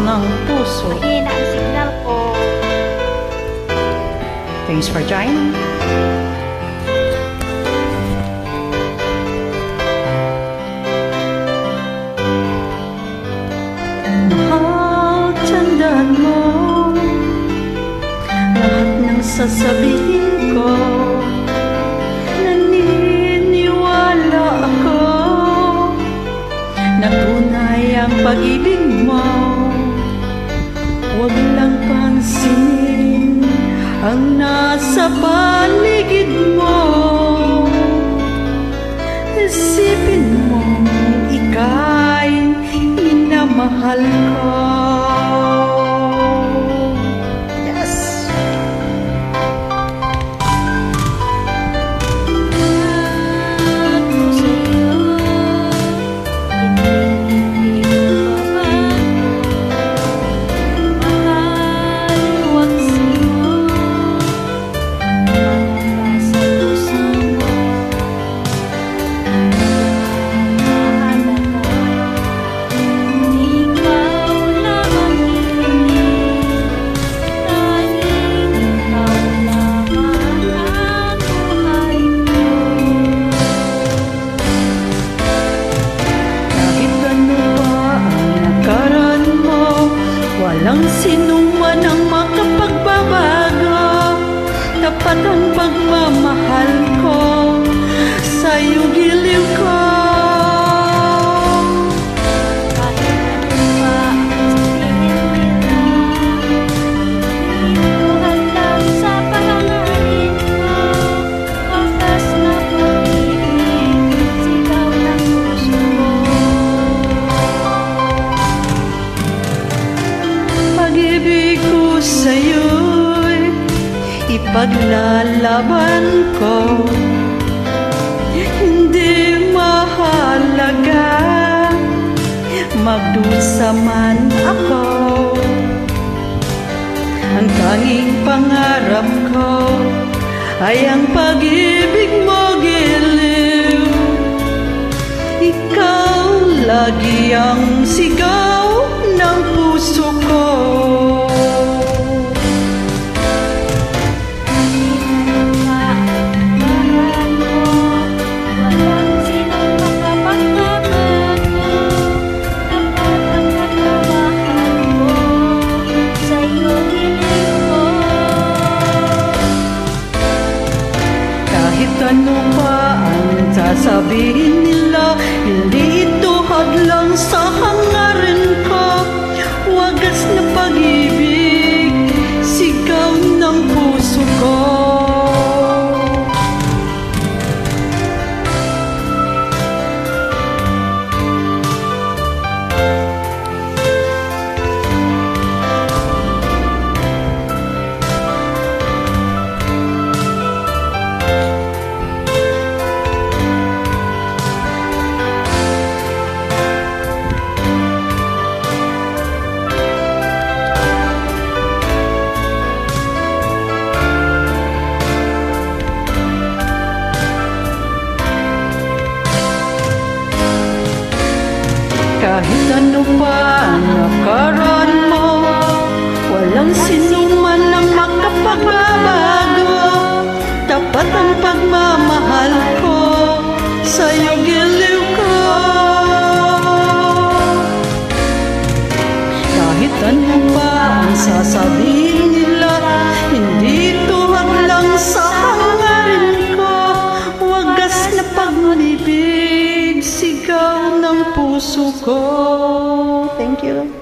ng puso. Mahina ang signal ko. Thanks for joining. Mahal, tandaan mo lahat ng sasabihin ko. Naniniwala ako na tunay ang pag-ibig mo. Huwag lang pansinin ang nasa paligid mo. Isipin mo, ika'y minamahal ko. Yes! At ko sa'yo, hindi ko babago. Mahal, huwag sa'yo, malala sa puso mo. Mahal ako, ikaw lang ang hinihingi. Tanging ikaw lamang ang buhay ko. Kahit ano pa ang nakaraan mo, walang sinuman ang makapagbabago. Tapat ang pagmamahal ko, sa'yo giliw ko. Kahit ano pa ang sabihin nila, hindi ko hadlang sa panangalit mo. Wakas na pag-ibig, sigaw ng puso ko. Pag-ibig ko sa'yo'y ipaglalaban ko. Hindi mahalaga magdusa man ako. Ang tanging pangarap ko ay ang pag-ibig mo giliw. Ikaw lagi ang sigaw ng puso ko. Kahit pa ang nakaraan mo, walang sinong makapagbabago. Tapat ang pagmamahal ko, sa'yo giliw ko. Kahit ano pa ang sasabihin nila, hindi ito hadlang sa hangarin ko. Wagas na pag-ibig, sigaw ng puso ko. Kahit ano pa ang nakaraan mo, walang sinuman ang makapagbabago. Tapat ang pagmamahal ko, sa'yo giliw ko. Kahit ano pa ang sasabihin nila, hindi ito hadlang sa hangarin ko. Wagas na pag-ibig, sigaw ng puso ko. Thank you.